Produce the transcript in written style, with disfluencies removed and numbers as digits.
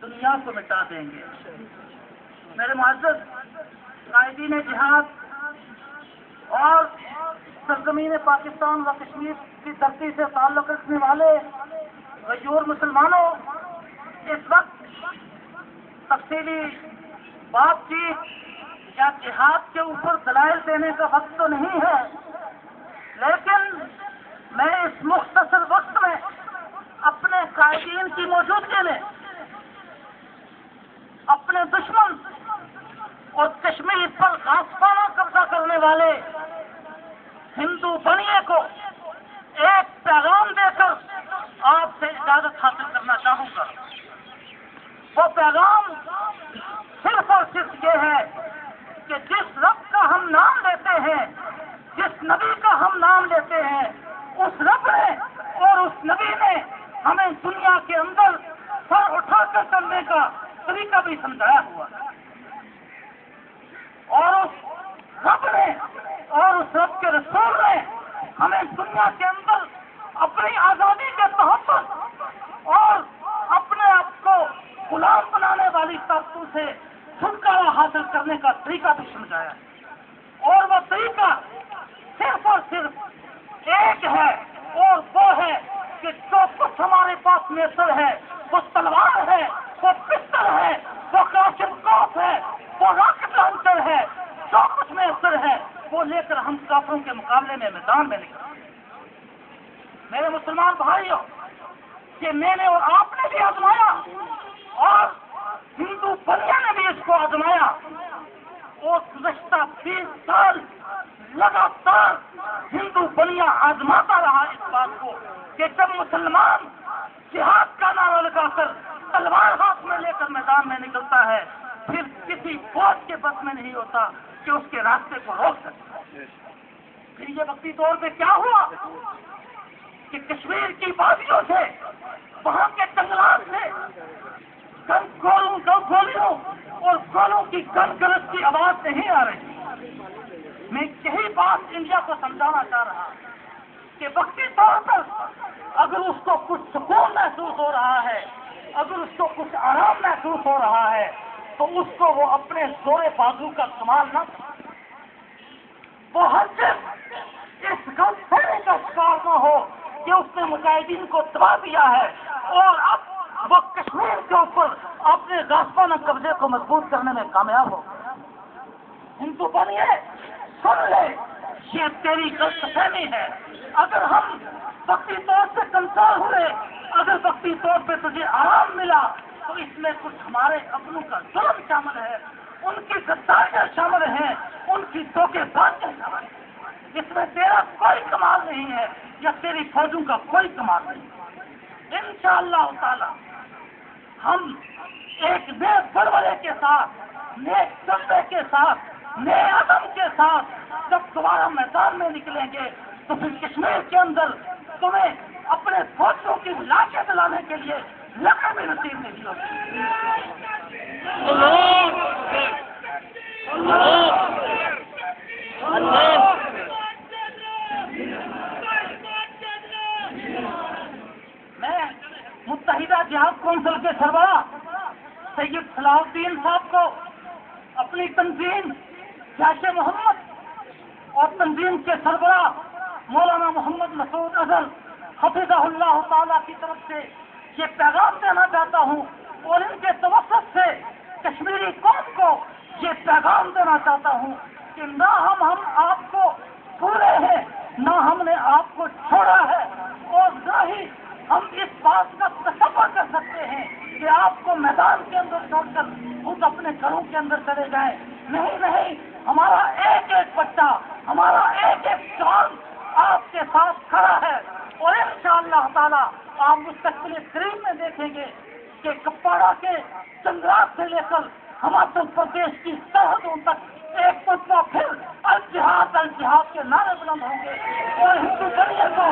دنیا کو مٹا دیں گے۔ میرے معزز قائدین جہاد اور سرزمین پاکستان و کشمیر کی دھرتی سے تعلق رکھنے والے غیور مسلمانوں، اس وقت تفصیلی بات چیت یا جہاد کے اوپر دلائل دینے کا وقت تو نہیں ہے، لیکن میں اس مختصر وقت میں اپنے قائدین کی موجودگی میں اپنے دشمن اور کشمیر پر غاصبانہ قبضہ کرنے والے ہندو بنیے کو ایک پیغام دے کر آپ سے اجازت حاصل کرنا چاہوں گا۔ وہ پیغام صرف اور صرف یہ ہے کہ جس رب کا ہم نام لیتے ہیں، جس نبی کا ہم نام لیتے ہیں، اس رب نے اور اس نبی نے ہمیں دنیا کے اندر سر اٹھا کر چلنے کا طریقہ بھی سمجھایا ہوا ہے، اور اس رب نے اور اس رب کے رسول نے ہمیں دنیا کے اندر اپنی آزادی کے تحفظ اور اپنے آپ کو غلام بنانے والی طاقتوں سے چھٹکارا حاصل کرنے کا طریقہ بھی سمجھایا ہے، اور وہ طریقہ صرف اور صرف ایک ہے، اور وہ ہے کہ جو کچھ ہمارے پاس میسر ہے، وہ تلوار ہے، وہ پستل ہے، وہ کلاشنکوف ہے، وہ راکٹ لانچر ہے، جو کچھ میسر ہے وہ لے کر ہم کافروں کے مقابلے میں میدان میں نکلے۔ میرے مسلمان بھائیوں، کہ میں نے اور آپ نے بھی آزمایا اور ہندو بنیا نے بھی اس کو آزمایا، اور گزشتہ 20 سال لگاتار ہندو بنیا آزماتا رہا اس بات کو کہ جب مسلمان جہاد کا نعرہ لگا کر تلوار ہاتھ میں لے کر میدان میں نکلتا ہے، پھر کسی فوج کے بس میں نہیں ہوتا کہ اس کے راستے کو روک سکے۔ پھر یہ وقتی طور پہ کیا ہوا کہ کشمیر کی وادیوں سے، وہاں کے جنگلات سے گولیوں اور گولوں کی گنگرج کی آواز نہیں آ رہی۔ میں یہی بات انڈیا کو سمجھانا چاہ رہا کہ وقتی طور پر اگر اس کو کچھ سکون محسوس ہو رہا ہے، اگر اس کو کچھ آرام محسوس ہو رہا ہے، تو اس کو وہ اپنے زور بازو کا کمال نہ کرے، وہ ہر چیز اس غلط فہمی کا شکار نہ ہو کہ اس نے مجاہدین کو دبا دیا ہے اور اب وہ کشمیر کے اوپر اپنے غاصبانہ قبضے کو مضبوط کرنے میں کامیاب ہو۔ ہندو بنیے، سن لے، یہ تیری غلط فہمی ہے۔ اگر ہم وقتی طور سے کمزور ہوئے، اگر وقتی طور پہ تجھے آرام ملا، تو اس میں کچھ ہمارے اپنوں کا ظلم شامل ہے، ان کی غداریاں شامل ہیں، ان کی دھوکے بازیاں شامل ہیں۔ اس میں تیرا کوئی کمال نہیں ہے یا تیری فوجوں کا کوئی کمال نہیں ہے۔ انشاءاللہ تعالی ہم ایک نئے بڑبڑے کے ساتھ، نئے جذبے کے ساتھ، نئے عزم کے ساتھ جب دوبارہ میدان میں نکلیں گے تو پھر کشمیر کے اندر تمہیں اپنے فوجوں کی لاشیں دلانے کے لیے لکڑ بھی نصیب نہیں ہوگی۔ میں متحدہ جہاد کونسل کے سربراہ سید صلاح الدین صاحب کو اپنی تنظیم جیش محمد اور تنظیم کے سربراہ مولانا محمد مسعود اظہر حفظہ اللہ تعالیٰ کی طرف سے یہ پیغام دینا چاہتا ہوں، اور ان کے توسط سے کشمیری قوم کو یہ پیغام دینا چاہتا ہوں کہ نہ ہم آپ کو بھولے ہیں، نہ ہم نے آپ کو چھوڑا ہے، اور نہ ہی ہم اس بات کا تصور کر سکتے ہیں کہ آپ کو میدان کے اندر چھوڑ کر خود اپنے گھروں کے اندر چلے جائیں۔ نہیں، ہمارا ایک ایک بچہ، ہمارا ایک ایک جان آپ کے ساتھ کھڑا ہے، اور انشاءاللہ تعالی آپ مستقبل قریب میں دیکھیں گے کہ کپواڑہ کے جنگلات سے لے کر ہماچل پردیش کی سرحدوں تک ایک مرتبہ پھر الجہاد الجہاد کے نعرے بلند ہوں گے، اور ہندو دنیا کو